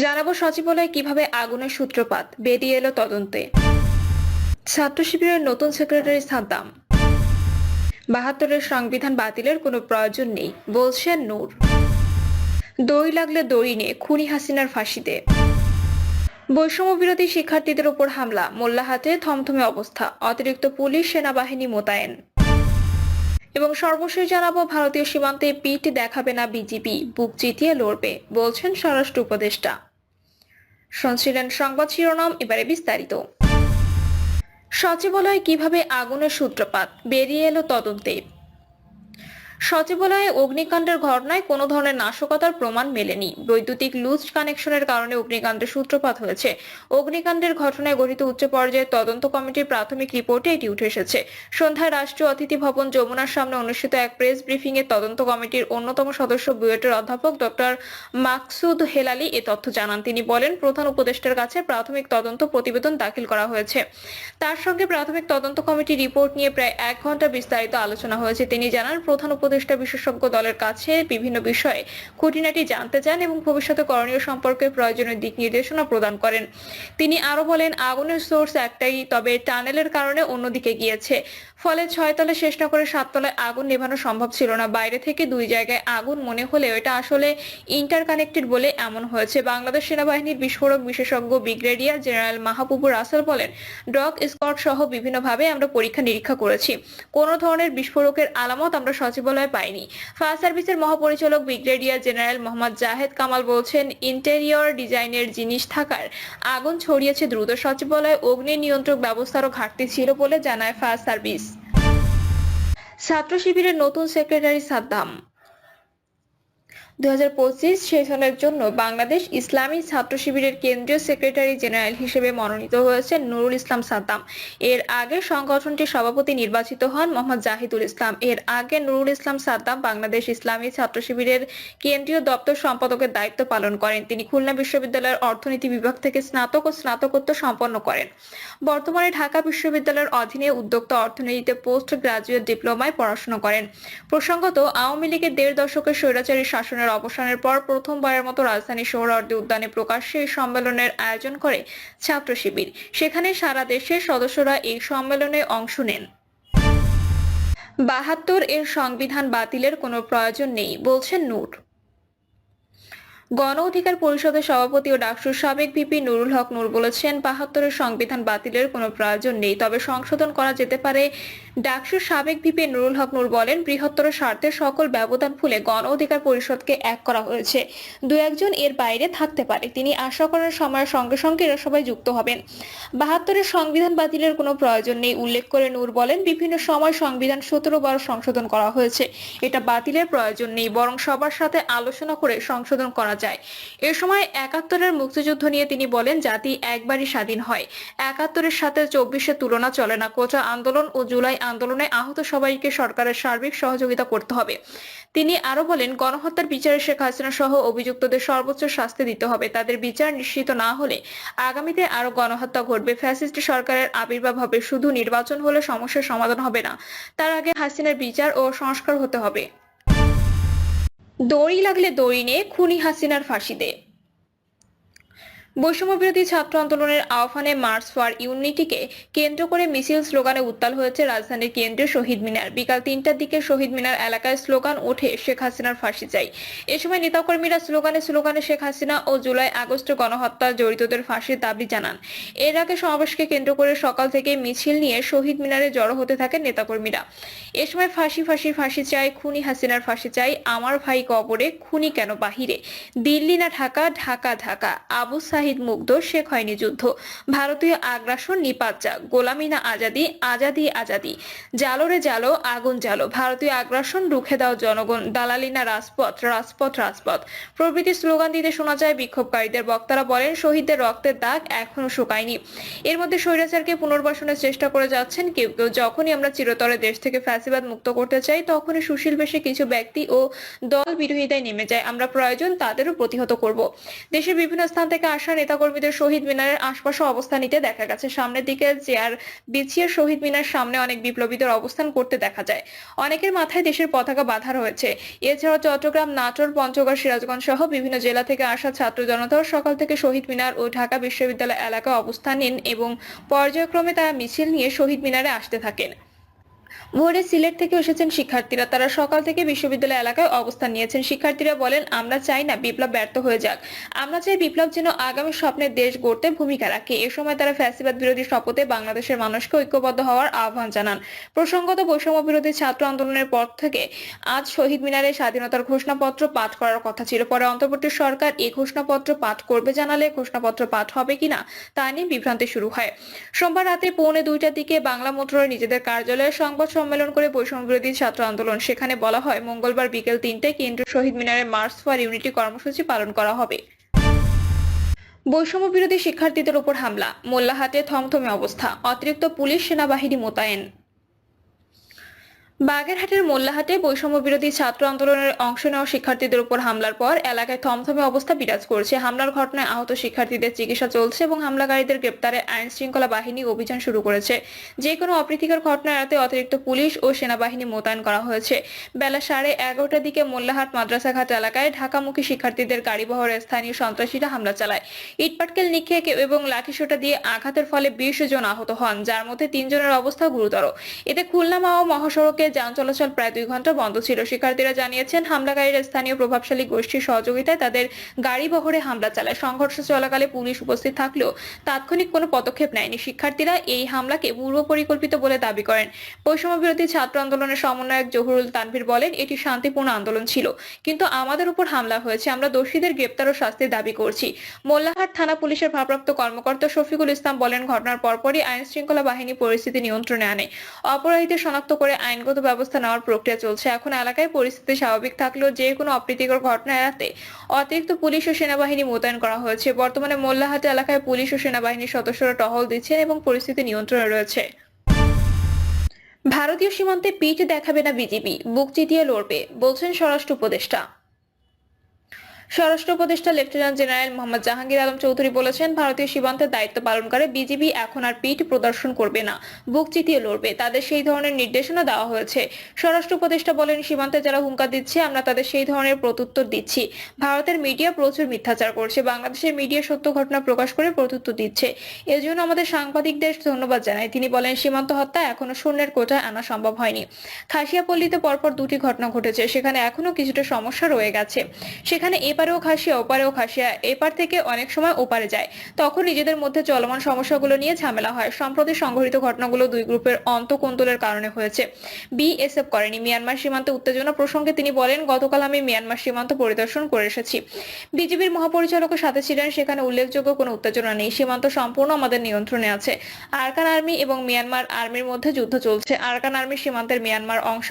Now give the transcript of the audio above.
জানাবো সচিবালয়ে কিভাবে আগুনের সূত্রপাত বেরিয়ে এলো তদন্তে। ছাত্র শিবিরের নতুন সেক্রেটারি সাদ্দাম। ৭২-এর সংবিধান বাতিলের কোনো প্রয়োজন নেই বলছেন নূর। দড়ি লাগলে দড়ি নে, খুনি হাসিনার ফাঁসিতে। বৈষম্য বিরোধী শিক্ষার্থীদের ওপর হামলা, মোল্লাহাটে থমথমে অবস্থা, অতিরিক্ত পুলিশ সেনাবাহিনী মোতায়েন। এবং সর্বশেষ জানাবো ভারতীয় সীমান্তে পিঠ দেখাবে না বিজিবি, বুক চিতিয়ে লড়বে বলছেন স্বরাষ্ট্র উপদেষ্টা। শুনছিলেন সংবাদ শিরোনাম, এবারে বিস্তারিত। সচিবালয়ে কিভাবে আগুনের সূত্রপাত বেরিয়ে এলো তদন্তে। সচিবালয়ে অগ্নিকাণ্ডের ঘটনায় কোনো ধরনের নাশকতার প্রমাণ মেলেনি। বৈদ্যুতিক লুজ কানেকশনের কারণে অগ্নিকাণ্ডের সূত্রপাত হয়েছে। অগ্নিকাণ্ডের ঘটনায় গঠিত উচ্চ পর্যায়ের তদন্ত কমিটির প্রাথমিক রিপোর্টে এটি উঠে এসেছে। সন্ধ্যায় রাষ্ট্রীয় অতিথি ভবন যমুনার সামনে অনুষ্ঠিত এক প্রেস ব্রিফিং এ তদন্ত কমিটির অন্যতম সদস্য বুয়েটের অধ্যাপক ডক্টর মাকসুদ হেলালি এ তথ্য জানান। তিনি বলেন, প্রধান উপদেষ্টার কাছে প্রাথমিক তদন্ত প্রতিবেদন দাখিল করা হয়েছে। তার সঙ্গে প্রাথমিক তদন্ত কমিটির রিপোর্ট নিয়ে প্রায় 1 ঘন্টা বিস্তারিত আলোচনা হয়েছে। তিনি জানান, প্রধান উপদেষ্টা বিশেষজ্ঞ দলের কাছে বিভিন্ন বিষয়ে খুঁটিনাটি জানতে চান এবং ভবিষ্যতে করণীয় সম্পর্কে প্রয়োজনীয় দিক নির্দেশনা প্রদান করেন। তিনি আরো বলেন, আগুনের সোর্স একটাই, তবে টানেলের কারণে অন্যদিকে গিয়েছে। ফলে 6 তলায় শেষ না করে 7 তলায় আগুন নেভানো সম্ভব ছিল না। বাইরে থেকে 2 জায়গায় আগুন মনে হলেও এটা আসলে ইন্টারকানেক্টেড বলে এমন হয়েছে। বাংলাদেশ সেনাবাহিনীর বিস্ফোরক বিশেষজ্ঞ ব্রিগেডিয়ার জেনারেল মাহবুবুর রাসেল বলেন, ডগ স্কোয়াড সহ বিভিন্নভাবে আমরা পরীক্ষা নিরীক্ষা করেছি। কোনো ধরনের বিস্ফোরকের আলামত আমরা সচিবালয়ে পাইনি। ফায়ার সার্ভিসের মহাপরিচালক ব্রিগেডিয়ার জেনারেল মোহাম্মদ জাহেদ কামাল বলছেন, ইন্টেরিয়র ডিজাইনের জিনিস থাকার আগুন ছড়িয়েছে দ্রুত। সচিবালয়ে অগ্নি নিয়ন্ত্রক ব্যবস্থারও ঘাটতি ছিল বলে জানায় ফায়ার সার্ভিস। ছাত্র শিবিরের নতুন সেক্রেটারি সাদ্দাম। 2025 সেশনের জন্য বাংলাদেশ ইসলামী ছাত্র শিবিরের কেন্দ্রীয় সেক্রেটারি জেনারেল হিসেবে মনোনীত হয়েছেন নুরুল ইসলাম সাদ্দাম। এর আগে সংগঠনটির সভাপতি নির্বাচিত হন মোহাম্মদ জাহিদুল ইসলাম। এর আগে নুরুল ইসলাম সাদ্দাম বাংলাদেশ ইসলামী ছাত্র শিবিরের কেন্দ্রীয় দপ্তর সম্পাদকের দায়িত্ব পালন করেন। তিনি খুলনা বিশ্ববিদ্যালয়ের অর্থনীতি বিভাগ থেকে স্নাতক ও স্নাতকোত্তর সম্পন্ন করেন। বর্তমানে ঢাকা বিশ্ববিদ্যালয়ের অধীনে উদ্যোক্তা অর্থনীতিতে পোস্ট গ্রাজুয়েট ডিপ্লোমায় পড়াশোনা করেন। প্রসঙ্গত, আওয়ামী লীগের 1.5 দশকের স্বৈরাচারী শাসনের অবসানের পর প্রথমবারের মতো রাজধানীর সোহরাওয়ার্দী উদ্যানে প্রকাশ্যে এই সম্মেলনের আয়োজন করে ছাত্র শিবির। সেখানে সারা দেশের সদস্যরা এই সম্মেলনে অংশ নেন। ৭২-এর সংবিধান বাতিলের কোনো প্রয়োজন নেই বলছেন নূর। গণ অধিকার পরিষদের সভাপতি ও ডাকসুর সাবেক ভিপি নুরুল হক নূর বলেছেন, ৭২-এর সংবিধান বাতিলের কোনো প্রয়োজন নেই, তবে সংশোধন করা যেতে পারে। ডাকসুর সাবেক ভিপি নুরুল হক নূর বলেন, বৃহত্তর স্বার্থে সকল ব্যবধান ভুলে গণ অধিকার পরিষদকে এক করা হয়েছে। 2-1 জন এর বাইরে থাকতে পারে। তিনি আশা করেন সময়ের সঙ্গে সঙ্গে এরা সবাই যুক্ত হবেন। ৭২-এর সংবিধান বাতিলের কোনো প্রয়োজন নেই উল্লেখ করে নূর বলেন, বিভিন্ন সময় সংবিধান 17 বার সংশোধন করা হয়েছে। এটা বাতিলের প্রয়োজন নেই, বরং সবার সাথে আলোচনা করে সংশোধন করা যায়। এ সময় ৭১-এর মুক্তিযুদ্ধ নিয়ে তিনি বলেন, জাতি একবারই স্বাধীন হয়। ৭১-এর সাথে ২৪-এর তুলনা চলে না। কোটা আন্দোলন ও জুলাই আন্দোলনে আহত সবাইকে সরকারের সার্বিক সহযোগিতা করতে হবে। তিনি আরো বলেন, গণহত্যার বিচারে শেখ হাসিনা সহ অভিযুক্তদের সর্বোচ্চ শাস্তি দিতে হবে। তাদের বিচার নিশ্চিত না হলে আগামীতে আরো গণহত্যা ঘটবে। ফ্যাসিস্ট সরকারের আবির্ভাব হবে। শুধু নির্বাচন হলে সমস্যার সমাধান হবে না, তার আগে হাসিনার বিচার ও সংস্কার হতে হবে। দড়ি লাগলে দড়ি নে, খুনি হাসিনার ফাঁসিতে। বৈষম্য বিরোধী ছাত্র আন্দোলনের আহ্বানে মার্চ ফর ইউনিটিকে কেন্দ্র করে মিছিল স্লোগানে উত্তাল হয়েছে রাজধানীর কেন্দ্রীয় শহীদ মিনার। বিকাল 3টার দিকে শহীদ মিনার এলাকায় স্লোগান ওঠে, শেখ হাসিনার ফাঁসি চাই। এ সময় নেতাকর্মীরা স্লোগানে শেখ হাসিনা ও জুলাই আগস্ট গণহত্যা জড়িতদের ফাঁসির দাবি জানান। এর আগে সমাবেশকে কেন্দ্র করে সকাল থেকে মিছিল নিয়ে শহীদ মিনারে জড়ো হতে থাকেন নেতাকর্মীরা। এ সময় ফাঁসি চাই, খুনি হাসিনার ফাঁসি চাই, আমার ভাই কবরে, খুনি কেন বাহিরে, দিল্লি না ঢাকা, ঢাকা ঢাকা, আবু সাহিদ মুগ্ধ, শেখ হয়নি যুদ্ধ, ভারতীয় আগ্রাসন নিপাত যাক, গোলামি না আজাদি, আজাদি আজাদি, জালো রে জালো, আগুন জালো, ভারতীয় আগ্রাসন রুখে দাও জনগণ, দালালি না রাজপথ, রাজপথ রাজপথ প্রভৃতি স্লোগান দিতে শোনা যায় বিক্ষোভকারীদের। বক্তারা বলেন, শহীদদের রক্তের দাগ এখনো শুকায়নি। এর মধ্যে স্বৈরাচারকে পুনর্বাসনের চেষ্টা করে যাচ্ছেন কেউ কেউ। যখনই আমরা চিরতরে দেশ থেকে ফ্যাসিবাদ মুক্ত করতে চাই, তখনই সুশীল বেশে কিছু ব্যক্তি ও দল বিরোধিতায় নেমে যায়। আমরা প্রয়োজন তাদেরও প্রতিহত করব। দেশের বিভিন্ন স্থান থেকে আসা নেতাকর্মীদের শহীদ মিনারের আশপাশে অবস্থান নিতে দেখা গেছে। সামনের দিকে চেয়ার বিছিয়ে শহীদ মিনার সামনে অনেক বিপ্লবীদের অবস্থান করতে দেখা যায়। অনেকের মাথায় দেশের পতাকা বাঁধা রয়েছে। এছাড়াও চট্টগ্রাম, নাটোর, পঞ্চগড়, সিরাজগঞ্জ সহ বিভিন্ন জেলা থেকে আসা ছাত্র জনতাও সকাল থেকে শহীদ মিনার ও ঢাকা বিশ্ববিদ্যালয় এলাকায় অবস্থান নেন এবং পর্যায়ক্রমে তারা মিছিল নিয়ে শহীদ মিনারে আসতে থাকেন। ভোরে সিলেট থেকে এসেছেন শিক্ষার্থীরা। তারা সকাল থেকে বিশ্ববিদ্যালয় এলাকায় অবস্থান নিয়েছেন। শিক্ষার্থীরা বলেন, আমরা চাই না বিপ্লব ব্যর্থ হয়ে যাক। আমরা চাই বিপ্লব যেন আগামী স্বপ্নের দেশ গড়তে ভূমিকা রাখে। এ সময় তারা ফ্যাসিবাদ বিরোধী শপথে বাংলাদেশের মানুষকে ঐক্যবদ্ধ হওয়ার আহ্বান জানান। প্রসঙ্গত, বৈষম্য বিরোধী ছাত্র আন্দোলনের পর থেকে আজ শহীদ মিনারে স্বাধীনতার ঘোষণাপত্র পাঠ করার কথা ছিল। পরে অন্তর্বর্তী সরকার এই ঘোষণাপত্র পাঠ করবে জানালে ঘোষণাপত্র পাঠ হবে কিনা তা নিয়ে বিভ্রান্তি শুরু হয়। সোমবার রাতে 1:45টার দিকে বাংলা মোটরের নিজেদের কার্যালয়ে সংবাদ সম্মেলন করে বৈষম্য বিরোধী ছাত্র আন্দোলন। সেখানে বলা হয়, মঙ্গলবার বিকেল 3টায় কেন্দ্রীয় শহীদ মিনারে মার্চ ফর ইউনিটি কর্মসূচি পালন করা হবে। বৈষম্য বিরোধী শিক্ষার্থীদের উপর হামলা, মোল্লাহাটে থমথমে অবস্থা, অতিরিক্ত পুলিশ সেনাবাহিনী মোতায়েন। বাগেরহাটের মোল্লাহাটে বৈষম্য বিরোধী ছাত্র আন্দোলনের অংশ নেওয়া শিক্ষার্থীদের উপর হামলার পর এলাকায় থমথমে অবস্থা বিরাজ করছে। হামলার ঘটনায় আহত শিক্ষার্থীদের চিকিৎসা চলছে এবং হামলাকারীদের গ্রেপ্তারে আইন শৃঙ্খলা বাহিনী অভিযান শুরু করেছে। যে কোনো অপ্রীতিকর ঘটনা এড়াতে অতিরিক্ত পুলিশ ও সেনাবাহিনী মোতায়েন করা হয়েছে। বেলা 11:30টার দিকে মোল্লাহাট মাদ্রাসাঘাট এলাকায় ঢাকামুখী শিক্ষার্থীদের গাড়িবহরে স্থানীয় সন্ত্রাসীরা হামলা চালায়। ইটপাটকেল নিক্ষেপ এবং লাঠিসোঁটা দিয়ে আঘাতের ফলে 20 জন আহত হন, যার মধ্যে 3 জনের অবস্থা গুরুতর। এতে খুলনা মাও মহাসড়কে যান চলাচল প্রায় 2 ঘন্টা বন্ধ ছিল। শিক্ষার্থীরা জানিয়েছেন, হামলাকারীরা স্থানীয় প্রভাবশালী গোষ্ঠীর সহযোগিতায় তাদের গাড়ি বহরে হামলা চালায়। সংঘর্ষ চলাকালে পুলিশ উপস্থিত থাকলেও তাৎক্ষণিক কোনো পদক্ষেপ নেয়নি। শিক্ষার্থীরা এই হামলাকে পূর্ব পরিকল্পিত বলে দাবি করেন। বৈষম্য বিরোধী ছাত্র আন্দোলনের সমন্বয়ক জহুরুল তানভীর বলেন, এটি শান্তিপূর্ণ আন্দোলন ছিল, কিন্তু আমাদের উপর হামলা হয়েছে। আমরা দোষীদের গ্রেপ্তার ও শাস্তির দাবি করছি। মোল্লাহাট থানা পুলিশের ভারপ্রাপ্ত কর্মকর্তা শফিকুল ইসলাম বলেন, ঘটনার পরপরই আইন শৃঙ্খলা বাহিনী পরিস্থিতি নিয়ন্ত্রণে আনে। অপরাধীদের শনাক্ত করে আইনগত ব্যবস্থা নেওয়ার প্রক্রিয়া চলছে। এখন এলাকায় পরিস্থিতি স্বাভাবিক থাকলেও যে কোনো অপ্রীতিকর ঘটনা এড়াতে অতিরিক্ত পুলিশ ও সেনাবাহিনী মোতায়েন করা হয়েছে। বর্তমানে মোল্লাহাট এলাকায় পুলিশ ও সেনাবাহিনীর সদস্যরা টহল দিচ্ছেন এবং পরিস্থিতি নিয়ন্ত্রণে রয়েছে। ভারতীয় সীমান্তে পিঠ দেখাবে না বিজেপি, বুক চিতিয়ে লড়বে, বলছেন স্বরাষ্ট্র উপদেষ্টা। স্বরাষ্ট্র উপদেষ্টা লেফটেন্যান্ট জেনারেল মোহাম্মদ জাহাঙ্গীর আলম চৌধুরী বলেছেন, ভারতীয় সীমান্তের দায়িত্ব পালনকারী বিজিবি এখন আর পিঠ প্রদর্শন করবে না, বুক চিতিয়ে লড়বে। তাদের সেই ধরনের নির্দেশনা দেওয়া হয়েছে। স্বরাষ্ট্র উপদেষ্টা বলেন, সীমান্তে যারা হুঙ্কার দিচ্ছে আমরা তাদের সেই ধরনের প্রত্যুত্তর দিচ্ছি। ভারতের মিডিয়া প্রচুর মিথ্যাচার করছে, বাংলাদেশের মিডিয়া সত্য ঘটনা প্রকাশ করে প্রত্যুত্তর দিচ্ছে। এজন্য আমাদের সাংবাদিকদের ধন্যবাদ জানাই। তিনি বলেন, সীমান্ত হত্যা এখনো শূন্যের কোটায় আনা সম্ভব হয়নি। খাসিয়াপল্লীতে পরপর 2টি ঘটনা ঘটেছে, সেখানে এখনো কিছুটা সমস্যা রয়ে গেছে। সেখানে এপারেও খাসিয়া ওপারেও খাসিয়া, এপার থেকে অনেক সময় ওপারে যায়, তখন নিজেদের মধ্যে চলমান সমস্যাগুলো নিয়ে ঝামেলা হয়। সম্প্রতি সংঘটিত ঘটনাগুলো 2 গ্রুপের অন্তঃকোন্দলের কারণে হয়েছে, বিএসএফ করেনি। মিয়ানমার সীমান্তে উত্তেজনা প্রসঙ্গে তিনি বলেন, গতকাল আমি মিয়ানমার সীমান্ত পরিদর্শন করে এসেছি। বিজিবির মহাপরিচালকের সাথে ছিলেন, সেখানে উল্লেখযোগ্য কোনো উত্তেজনা নেই। সীমান্ত সম্পূর্ণ আমাদের নিয়ন্ত্রণে আছে। আরাকান আর্মি এবং মিয়ানমার আর্মির মধ্যে যুদ্ধ চলছে। আরাকান আর্মি সীমান্তের মিয়ানমার অংশ